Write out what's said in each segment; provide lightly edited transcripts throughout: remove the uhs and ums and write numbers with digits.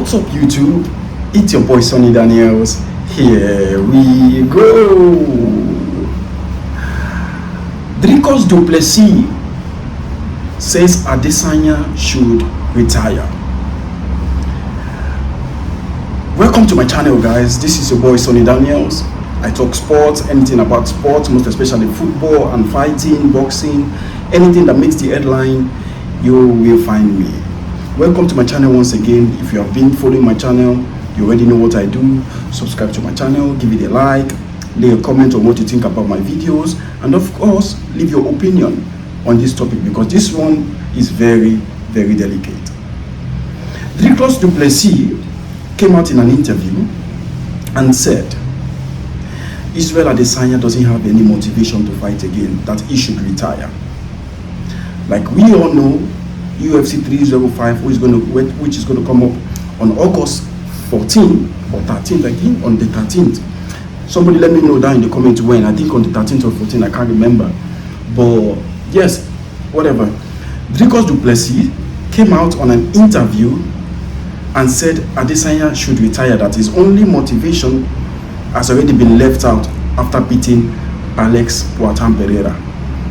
What's up, YouTube? It's your boy Sonny Daniels. Here we go. Dricus du Plessis says Adesanya should retire. Welcome to my channel, guys. This is your boy Sonny Daniels. I talk sports, anything about sports, most especially football and fighting, boxing, anything that makes the headline, you will find me. Welcome to my channel once again. If you have been following my channel, you already know what I do. Subscribe to my channel, give it a like, leave a comment on what you think about my videos, and of course, leave your opinion on this topic because this one is very, very delicate. Dricus du Plessis came out in an interview and said Israel Adesanya doesn't have any motivation to fight again, that he should retire. Like we all know, UFC 305, which is going to come up on August 14th or 13th, I think, on the 13th. Somebody let me know down in the comments when. I think on the 13th or 14th, I can't remember. But yes, whatever. Dricus du Plessis came out on an interview and said Adesanya should retire, that his only motivation has already been left out after beating Alex Poatan Pereira.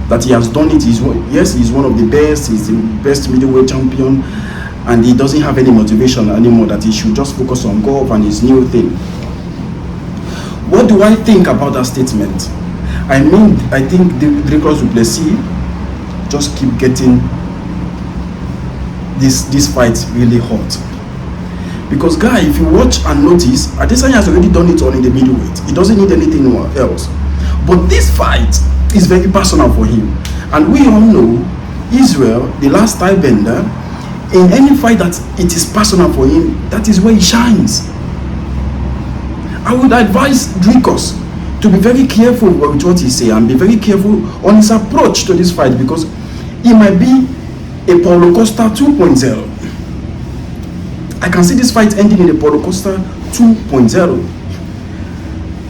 That he has done it. He's one of the best. He's the best middleweight champion, and he doesn't have any motivation anymore. That he should just focus on golf and his new thing. What do I think about that statement? I think Dricus du Plessis just keep getting this fight really hot. Because guy, if you watch and notice, Adesanya has already done it all in the middleweight. He doesn't need anything else. But this fight is very personal for him. And we all know Israel, the last stylebender, in any fight that it is personal for him, that is where he shines. I would advise Dricus to be very careful with what he says and be very careful on his approach to this fight, because he might be a Paulo Costa 2.0. I can see this fight ending in a Paulo Costa 2.0.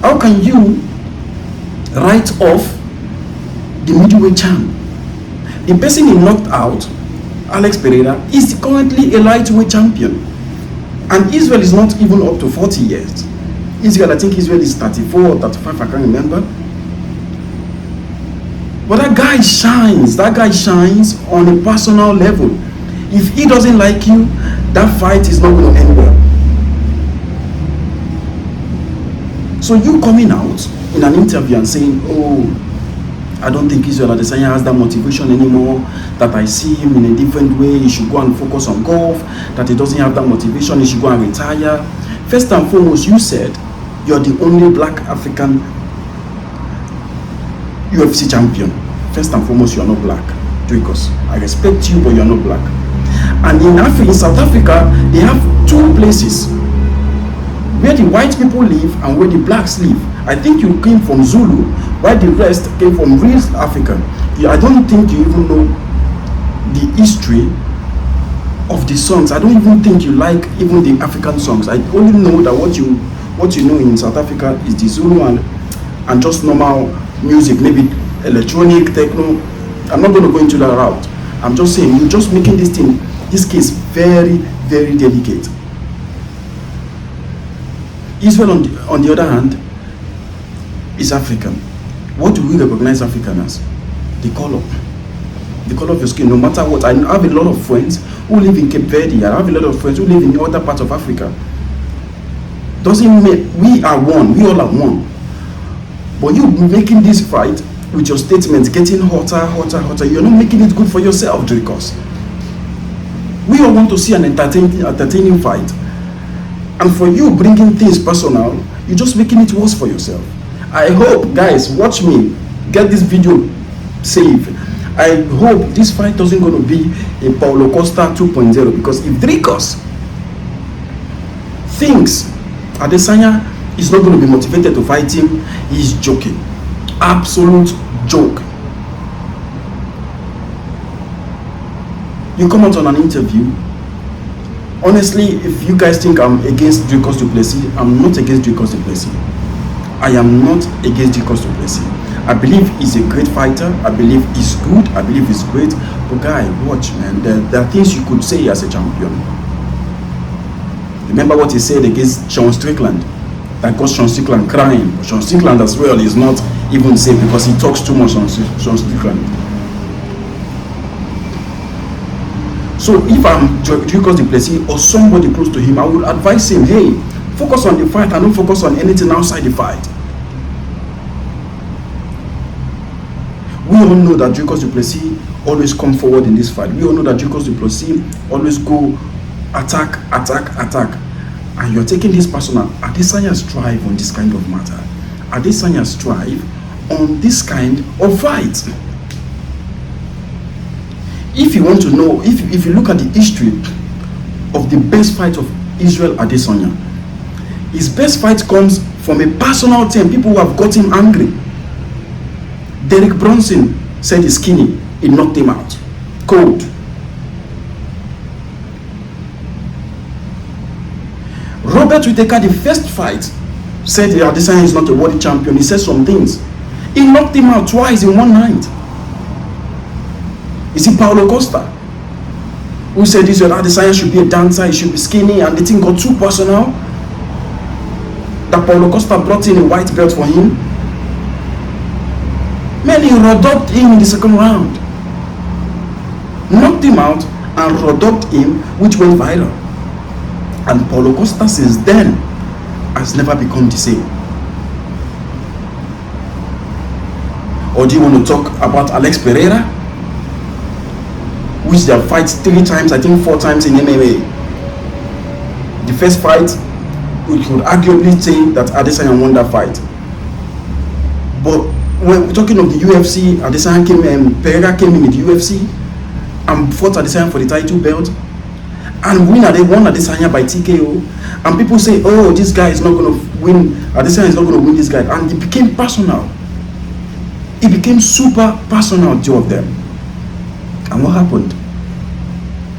How can you write off the middleweight champ? The person he knocked out, Alex Pereira, is currently a lightweight champion, and Israel is not even up to 40 years. Israel, I think Israel is 34 or 35, I can't remember. But that guy shines. That guy shines on a personal level. If he doesn't like you, that fight is not going to end well. So you coming out in an interview and saying, oh, I don't think Israel Adesanya has that motivation anymore, that I see him in a different way, he should go and focus on golf, that he doesn't have that motivation, he should go and retire. First and foremost, you said you're the only black African UFC champion. First and foremost, you're not black. Dricus, I respect you, but you're not black. And in South Africa, they have two places where the white people live and where the blacks live. I think you came from Zulu, while the rest came from real Africa. I don't think you even know the history of the songs. I don't even think you like even the African songs. I only know that what you know in South Africa is the Zulu and just normal music, maybe electronic, techno. I'm not going to go into that route. I'm just saying, you're just making this case very, very delicate. Israel, on the other hand, is African. What do we recognize African as? The color of your skin. No matter what, I have a lot of friends who live in Cape Verde. I have a lot of friends who live in other parts of Africa. Doesn't mean we are one. We all are one. But you making this fight with your statements getting hotter. You're not making it good for yourself, Dricus. We all want to see an entertaining fight. And for you bringing things personal, you're just making it worse for yourself. I hope, guys, watch me, get this video saved. I hope this fight doesn't going to be a Paulo Costa 2.0, because if Dricus thinks Adesanya is not going to be motivated to fight him, he's joking. Absolute joke. You come out on an interview. Honestly, if you guys think I'm against Dricus du Plessis, I'm not against Dricus du Plessis. I am not against Dricus du Plessis. I believe he's a great fighter. I believe he's good. I believe he's great. But guy, watch, man. There are things you could say as a champion. Remember what he said against Sean Strickland? That got Sean Strickland crying. Sean Strickland as well is not even safe because he talks too much on Sean Strickland. So if I'm Dricus du Plessis or somebody close to him, I would advise him, hey, focus on the fight and don't focus on anything outside the fight. We all know that Dricus du Plessis always come forward in this fight. We all know that Dricus du Plessis always go attack. And you're taking this personal. Adesanya strive on this kind of matter. Adesanya strive on this kind of fight. If you want to know, if you look at the history of the best fight of Israel Adesanya, his best fight comes from a personal thing. People who have got him angry. Derek Brunson said he's skinny. He knocked him out. Cold. Robert Whittaker, the first fight, said Adesanya is not a world champion. He said some things. He knocked him out twice in one night. Is it Paulo Costa who said this Adesanya should be a dancer, he should be skinny, and the thing got too personal that Paulo Costa brought in a white belt for him? Man, he rodopped him in the second round, knocked him out and rodopped him, which went viral. And Paulo Costa since then has never become the same. Or do you want to talk about Alex Pereira, which they have fight 3 times, I think 4 times in MMA? The first fight, we could arguably say that Adesanya won that fight. But when we're talking of the UFC, Pereira came in the UFC and fought Adesanya for the title belt and won Adesanya by TKO. And people say, oh, this guy is not going to win, Adesanya is not going to win this guy. And it became personal. It became super personal, 2 of them. And what happened?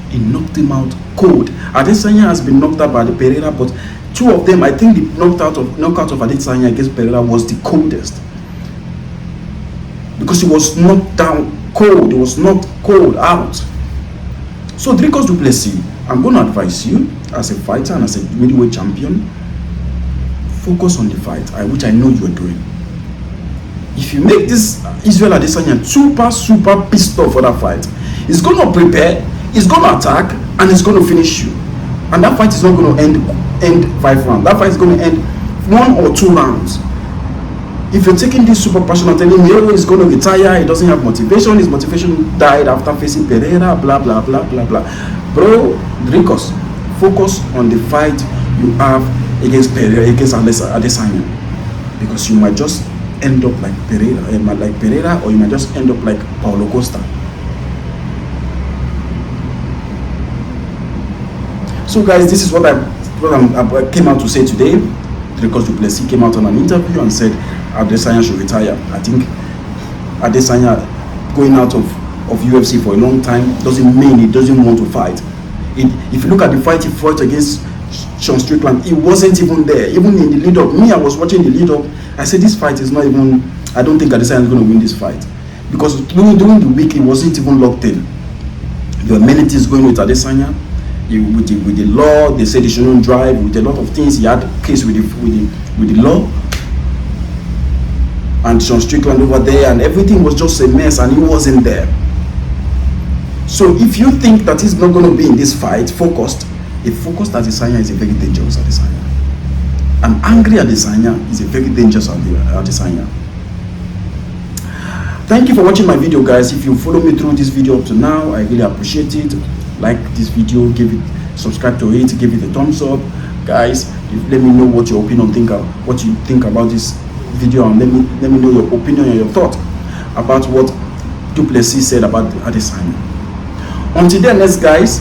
He knocked him out cold. Adesanya has been knocked out by the Pereira, but 2 of them, I think the knockout of Adesanya against Pereira was the coldest. Because he was knocked down cold. He was knocked cold out. So Dricus du Plessis, I'm going to advise you as a fighter and as a middleweight champion, focus on the fight, which I know you're doing. If you make this Israel Adesanya super pissed off for that fight, he's going to prepare, he's going to attack, and he's going to finish you. And that fight is not going to end 5 rounds. That fight is going to end 1 or 2 rounds. If you're taking this super passionate, telling me, oh, he's going to retire, he doesn't have motivation, his motivation died after facing Pereira, blah, blah, blah, blah, blah. Bro, Dricus, focus on the fight you have against Pereira, against Adesanya. Because you might just end up like Pereira, or you might just end up like Paulo Costa. So guys, this is what I came out to say today. Dricus du Plessis came out on an interview and said Adesanya should retire. I think Adesanya going out of UFC for a long time doesn't mean he doesn't want to fight. If you look at the fight he fought against Sean Strickland, he wasn't even there. Even in the lead up, me, I was watching the lead up. I said this fight is not even, I don't think Adesanya is going to win this fight. Because during the week, he wasn't even locked in. There were many things going with Adesanya. With the law, they said he shouldn't drive, with a lot of things. He had a case with the law. And Sean Strickland over there, and everything was just a mess, and he wasn't there. So if you think that he's not going to be in this fight focused, a focused Adesanya is a very dangerous Adesanya. An angry Adesanya is a very dangerous Adesanya. Thank you for watching my video, guys. If you follow me through this video up to now, I really appreciate it. Like this video, subscribe to it, give it a thumbs up, guys. Let me know what your opinion what you think about this video, and let me know your opinion and your thought about what du Plessis said about Adesanya. Until then, guys,